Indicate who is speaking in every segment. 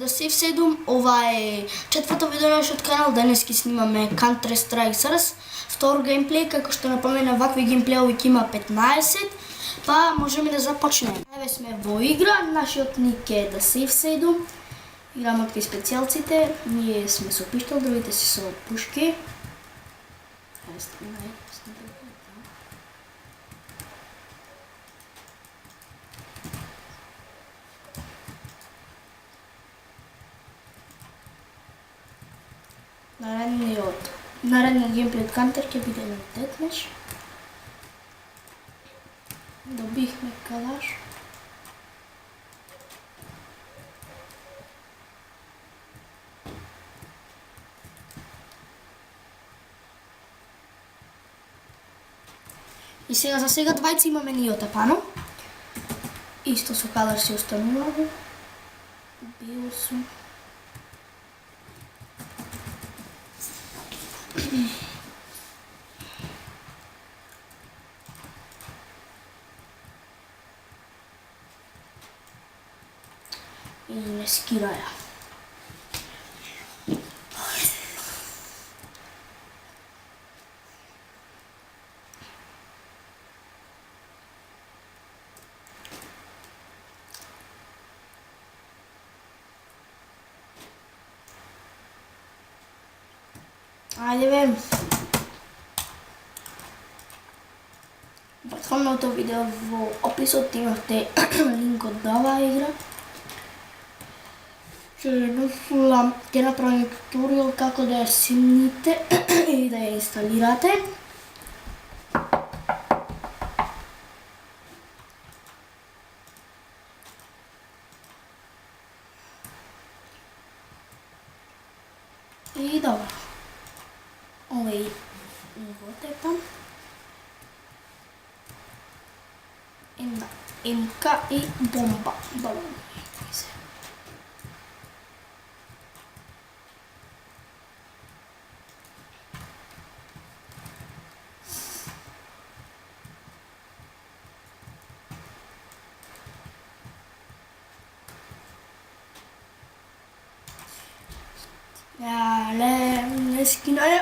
Speaker 1: да си вседум, ова е четврто видео на нашиот канал, денески снимаме Counter-Strike Source, втор геймплей, како што напомена, вакви геймплеови ќе има 15, па можеме да започнеме. Еве сме во игра, нашиот ник е да си вседум, играме од специјалците, ние сме со пиштол, другите си со пушки. Наредниот геймплей од Counter ќе биде на Deathmatch. Добихме калаш. И сега за сега двајца имаме ние отапано. Исто со калаш си остануваме. Бил сум. И не скираја. Ајде бе. Претходното видео во описот имавте линкот до оваа игра. Ќе направим туторијал како да ја симните и да ја инсталирате. И добро. Овој го тепам. МК и бомба. Добро. Не скинаја.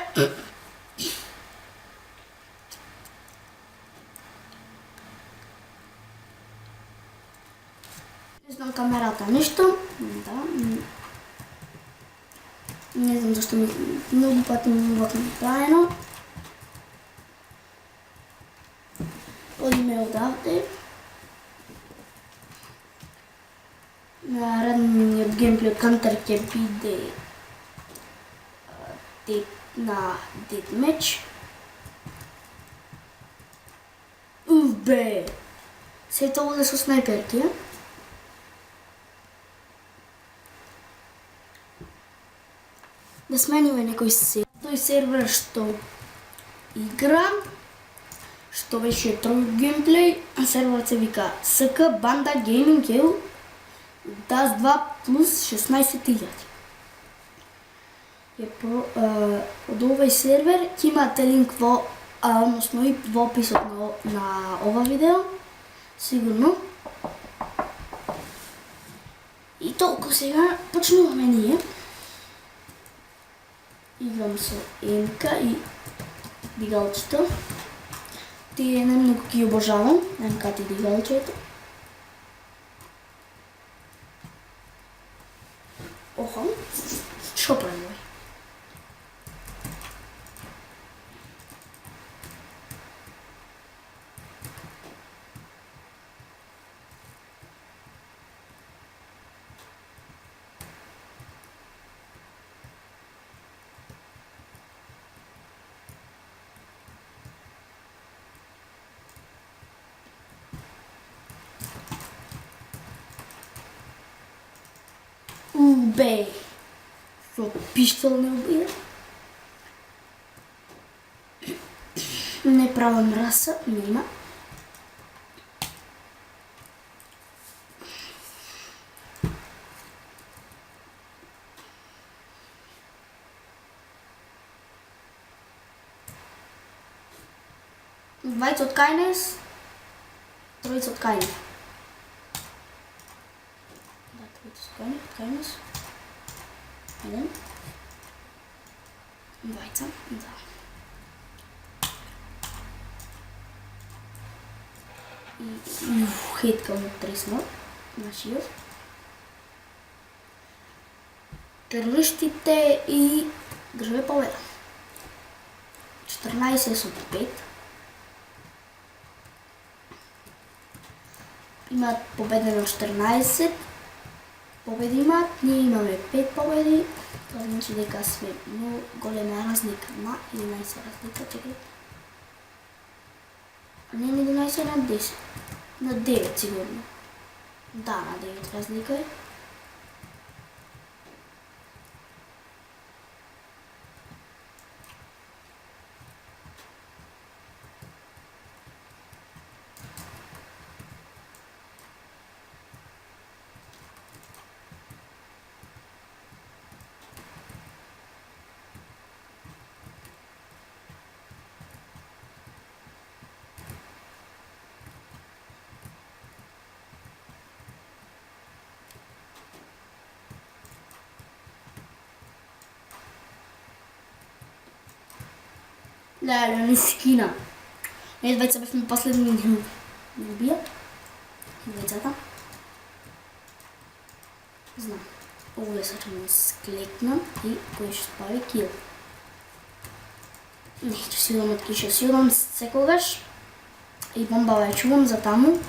Speaker 1: Не знам камерата нешто. Да. Не знам зашто ми многу пати ми вака направено. Одиме одавде. Наредниот геймплей од Counter ќе биде на Deathmatch. Бе! Сето оде со снайперки, а? Да смениме некој сервер. Тој сервер што играм, што беше трој геймплей, серверот се вика SK Banda Gaming L DAS 2 плюс 16.000. Од овој сервер ќе имате линк односно и во описот на ова видео, сигурно. И толку сега почнуваме ние. Играм со МК и дигалчето. Тие немногу ги обожавам, МК и дигалчето. Охо, што правим? Бе, со пиштол не убија. Не правам раса, нема. Двајца од Кајнес, тројца од Кајнес. Да, тројца од Кајнес. Еден. Двајца, да. И хетка му треснал, нашиот. Терористите и државе победа. 14 со 5. Имаат победено 14 победи имаат, ние имаме 5 победи. Тоа значи дека сме многу голема разлика на 11 разлика, чекај. Не на 11, на 10. На 9 сигурно. Да, на 9 разлика е. Леле, не скина. Ние двајца бевме последни не убијат. Двајцата. Знам. Овде се ќе ме склекнам и кој ќе спави кил. Не, ќе си удам од киша, си удам секогаш. И бомба ја чувам за таму.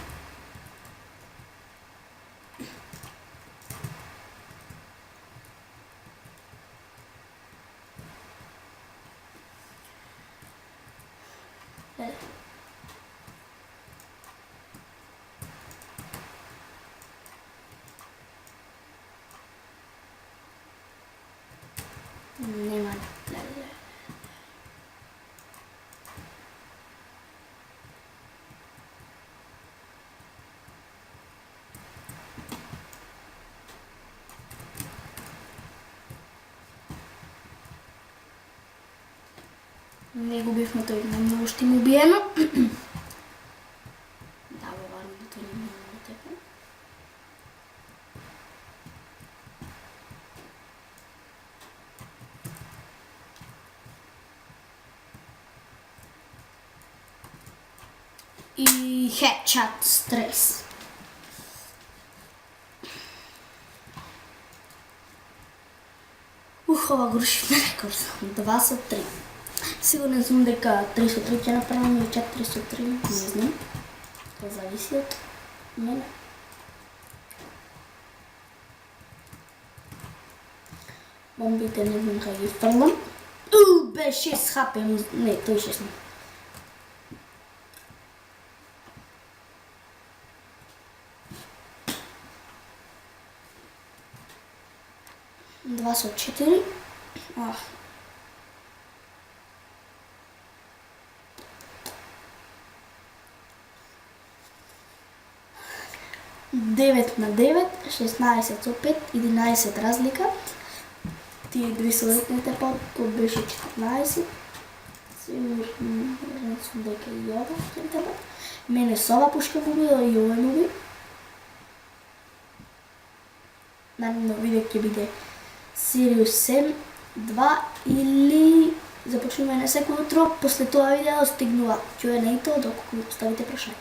Speaker 1: Нема леле. Не губивме тој многу што им убиено. Да, бе, варно да тој не многу тепе. И хедшот стрес. Ова го рушивме рекорд. 2 со 3. Сигурен сум дека 3 со 3 ќе направам или 4 со 3, не знам. Тоа зависи од мене. Бомбите не знам кај ги фрлам. Бе 6 хп, не, тој 6 не. Два со 4. 9 на 9, 16 со 5, 11 разлика. Тие две солетните пат, тоа беше 14. Сигурен сум дека и ова ќе треба. Мене со ова пушка му убила и ова му уби. Наредно видео ќе биде Sirius Sam 2 или започнуваме на секој утро, после тоа видео стигнува Q&A-то, доколку ставите прашање.